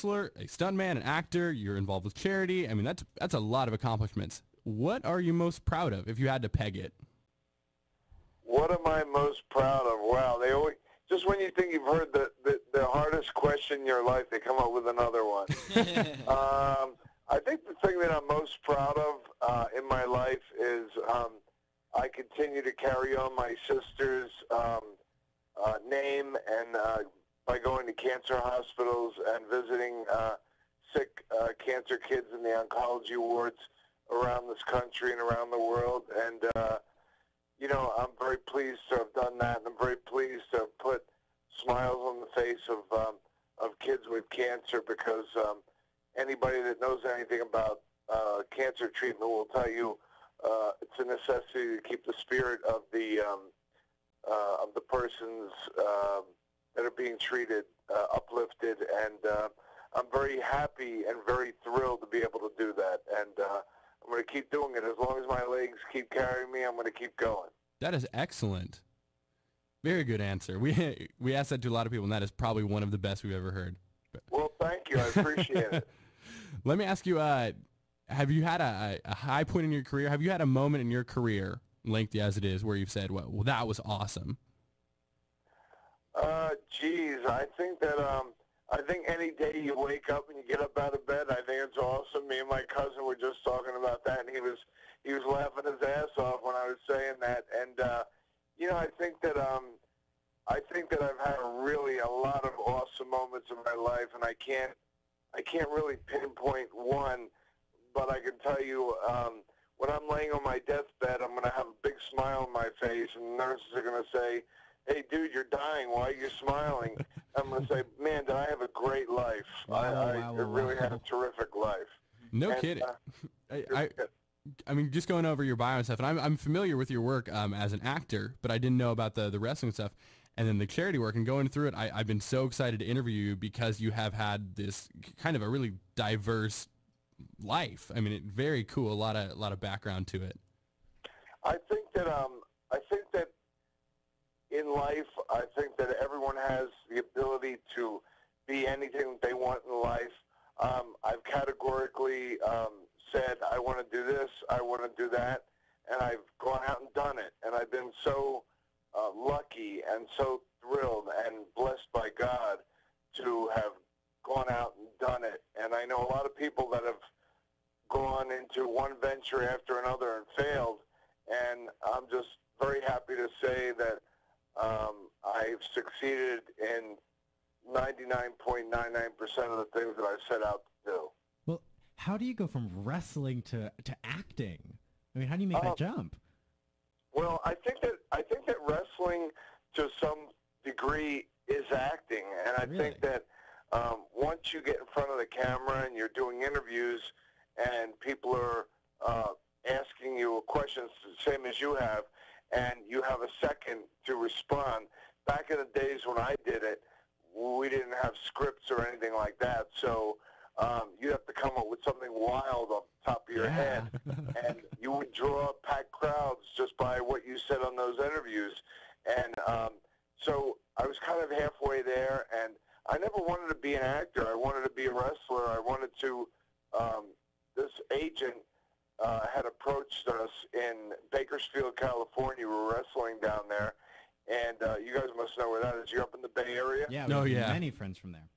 wrestler, a stuntman, an actor. You're involved with charity. I mean, that's a lot of accomplishments. What are you most proud of if you had to peg it? What am I most proud of? Wow, they always, just when you think you've heard the hardest question in your life, they come up with another one. I think the thing that I'm most proud of in my life is I continue to carry on my sister's name, and by going to cancer hospitals and visiting sick cancer kids in the oncology wards around this country and around the world. And, you know, I'm very pleased to have done that, and I'm very pleased to have put smiles on the face of kids with cancer, because anybody that knows anything about cancer treatment will tell you it's a necessity to keep the spirit of the persons that are being treated uplifted, and I'm very happy and very thrilled to be able to do that, and I'm going to keep doing it. As long as my legs keep carrying me, I'm going to keep going. That is excellent. Very good answer. We asked that to a lot of people, and that is probably one of the best we've ever heard. Well, thank you. I appreciate it. Let me ask you, have you had a high point in your career? Have you had a moment in your career, lengthy as it is, where you've said, well, that was awesome? Geez, I think any day you wake up and you get up out of bed, I think it's awesome. Me and my cousin were just talking about that, and he was laughing his ass off when I was saying that. And you know, I think that I've had a lot of awesome moments in my life, and I can't really pinpoint one, but I can tell you, when I'm laying on my deathbed, I'm going to have a big smile on my face, and the nurses are going to say, "Hey, dude, you're dying. Why are you smiling?" I'm going to say, "Man, did I have a great life. I really had a terrific life." No kidding. I mean, just going over your bio and stuff, and I'm familiar with your work as an actor, but I didn't know about the wrestling stuff. And then the charity work, and going through it, I've been so excited to interview you because you have had this kind of a really diverse life. I mean, very cool. A lot of background to it. I think that in life, I think that everyone has the ability to be anything they want in life. I've categorically said, I want to do this, I want to do that, and I've gone out and done it. And I've been so lucky and so thrilled and blessed by God to have gone out and done it. And I know a lot of people that have gone into one venture after another and failed, and I'm just very happy to say that I've succeeded in 99.99% of the things that I set out to do. Well, how do you go from wrestling to acting? I mean, how do you make that jump? Well, I think that wrestling to some degree is acting, and I think that once you get in front of the camera and you're doing interviews and people are asking you questions the same as you have, and you have a second to respond. Back in the days when I did it, we didn't have scripts or anything like that, so you have to come up with something wild off the top of your head, and you would draw packed crowds just by what you said on those interviews. And so I was kind of halfway there, and I never wanted to be an actor. I wanted to be a wrestler. I wanted to, this agent had approached us in Bakersfield, California. We were wrestling down there, and you guys must know where that is. You're up in the Bay Area? Yeah, we have many friends from there.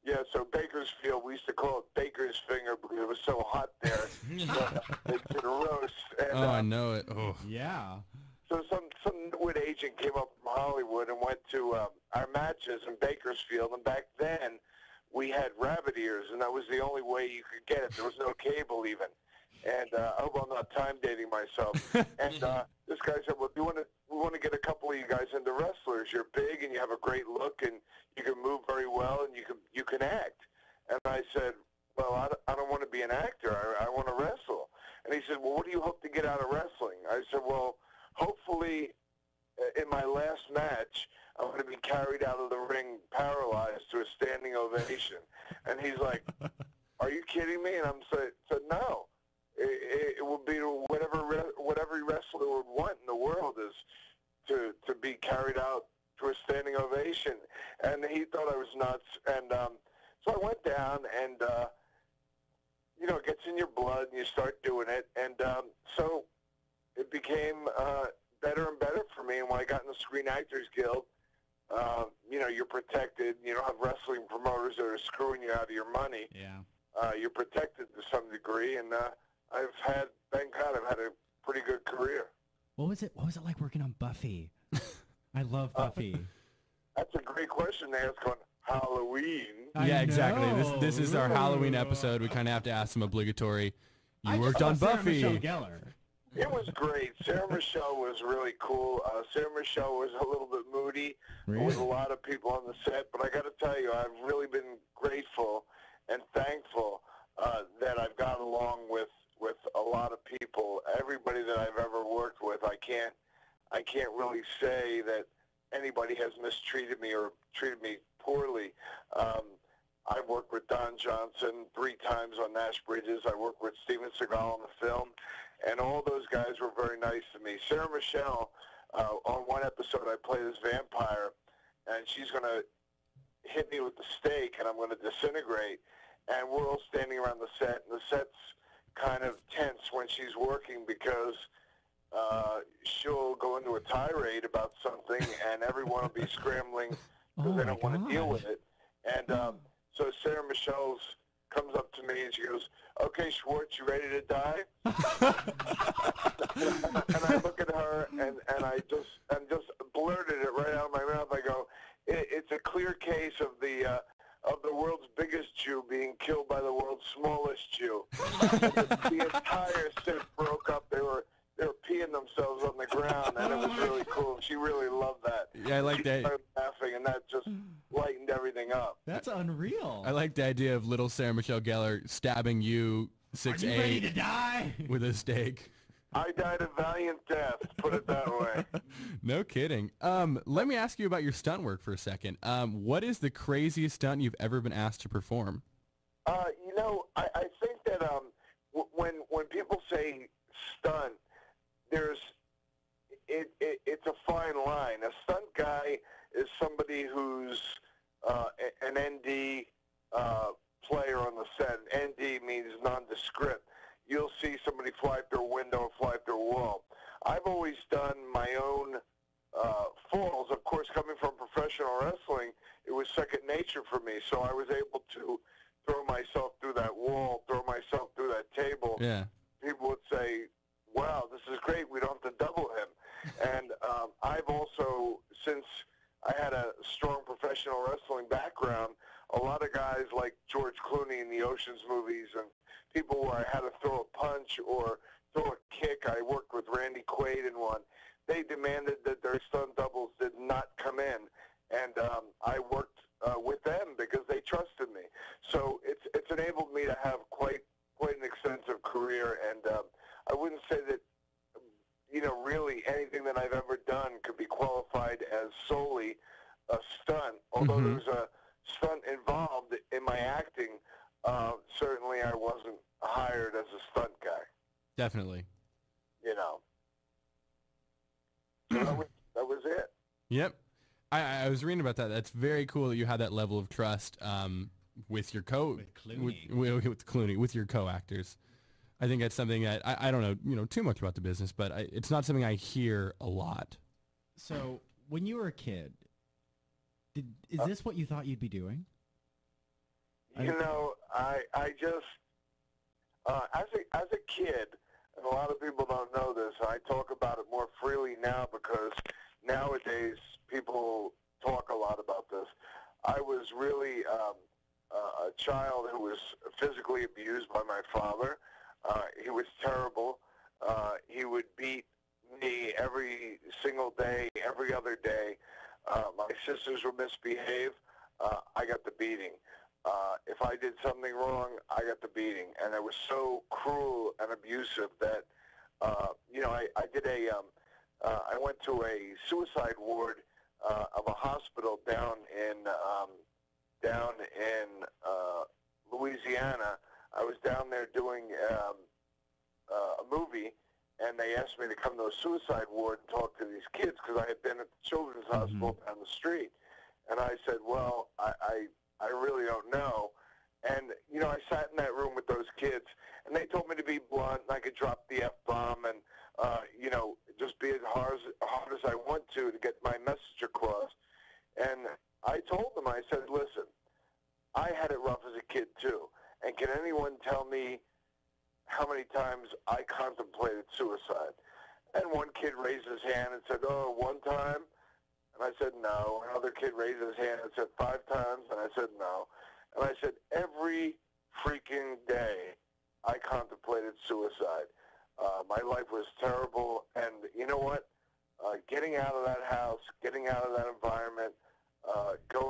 Yeah, so Bakersfield, we used to call it Baker's Finger because it was so hot there. They did a roast. And, I know it. Oh. Yeah. So some nitwit agent came up from Hollywood and went to our matches in Bakersfield, and back then we had rabbit ears, and that was the only way you could get it. There was no cable even. And I hope I'm not time dating myself. And this guy said, "Well, we want to get a couple of you guys into wrestlers. You're big and you have a great look and you can move very well and you can act." And I said, "Well, I don't want to be an actor. I want to wrestle." And he said, "Well, what do you hope to get out of wrestling?" I said, "Well, hopefully in my last match, I'm going to be carried out of the ring paralyzed to a standing ovation." And he's like, "Are you kidding me?" And I said, "No. It would be what every wrestler would want in the world is to be carried out to a standing ovation." And he thought I was nuts. And So I went down, and it gets in your blood, and you start doing it, and so it became better and better for me. And when I got in the Screen Actors Guild, you're protected. You don't have wrestling promoters that are screwing you out of your money. Yeah. You're protected to some degree, and thank God, I've had a pretty good career. What was it like working on Buffy? I love Buffy. That's a great question to ask on Halloween. Yeah, exactly. This is our Halloween episode. We kind of have to ask some obligatory. You worked on Buffy. Sarah Michelle Gellar. It was great. Sarah Michelle was really cool. Sarah Michelle was a little bit moody. Really? There was a lot of people on the set, but I got to tell you, I've really been grateful and thankful that I've gotten along with a lot of people. Everybody that I've ever worked with, I can't really say that anybody has mistreated me or treated me poorly. I've worked with Don Johnson 3 times on Nash Bridges. I worked with Steven Seagal on the film, and all those guys were very nice to me. Sarah Michelle, on one episode, I play this vampire, and she's going to hit me with the stake, and I'm going to disintegrate. And we're all standing around the set, and the set's kind of tense when she's working because she'll go into a tirade about something, and everyone will be scrambling because they don't want to deal with it. And so Sarah Michelle comes up to me and she goes, "Okay, Schwartz, you ready to die?" And I look at her and I just blurted it right out of my mouth. I go, "It's a clear case of the world's biggest Jew being killed by the world's smallest Jew." The entire set broke up. They were peeing themselves on the ground, and it was really cool. She really loved that. Yeah, I like that. She started laughing, and that just lightened everything up. That's unreal. I like the idea of little Sarah Michelle Gellar stabbing you 6'8" Are you ready to die? with a stake. I died a valiant death, put it that way. No kidding. Let me ask you about your stunt work for a second. What is the craziest stunt you've ever been asked to perform? I think that when people say stunt, it's a fine line. A stunt guy is somebody who's an ND player on the set. ND means nondescript. You'll see somebody fly through a window or fly through a wall. I've always done my own falls. Of course, coming from professional wrestling, it was second nature for me. So I was able to throw myself through that wall, throw myself through that table. Yeah. People would say, "Wow, this is great. We don't have to double him." And I've also, since I had a strong professional wrestling background, a lot of guys like George Clooney in the Ocean's movies and people where I had to throw a punch or throw a kick. I worked with Randy Quaid in one. They demanded that their stunt doubles did not come in. And I worked with them because they trusted me. So it's enabled me to have quite an extensive career. And I wouldn't say that, really anything that I've ever done could be qualified as solely a stunt. Although there's a stunt involved in my acting, certainly I wasn't hired as a stunt guy. Definitely. So that was it. Yep. I was reading about that. That's very cool that you had that level of trust with your With Clooney. with Clooney, with your co-actors. I think that's something that I don't know, too much about the business, but it's not something I hear a lot. So when you were a kid, is this what you thought you'd be doing? I just, as a kid, and a lot of people don't know this, I talk about it more freely now because nowadays people talk a lot about this. I was really a child who was physically abused by my father. He was terrible. He would beat me every single day, every other day. My sisters would misbehave. I got the beating. If I did something wrong, I got the beating. And it was so cruel and abusive that, I went to a suicide ward of a hospital down in Louisiana. I was down there doing a movie, and they asked me to come to a suicide ward and talk to these kids because I had been at the children's hospital down the street. And I said, well, I I really don't know. And, you know, I sat in that room with those kids, and they told me to be blunt, and I could drop the F-bomb and, you know, just be as hard as I want to get my message across. And I told them, I said, listen, I had it rough as a kid, too. And can anyone tell me how many times I contemplated suicide? And one kid raised his hand and said, oh, one time? And I said, no. Another kid raised his hand and said, 5 times? And I said, no. And I said, every freaking day I contemplated suicide. My life was terrible. And you know what? Getting out of that house, getting out of that environment, going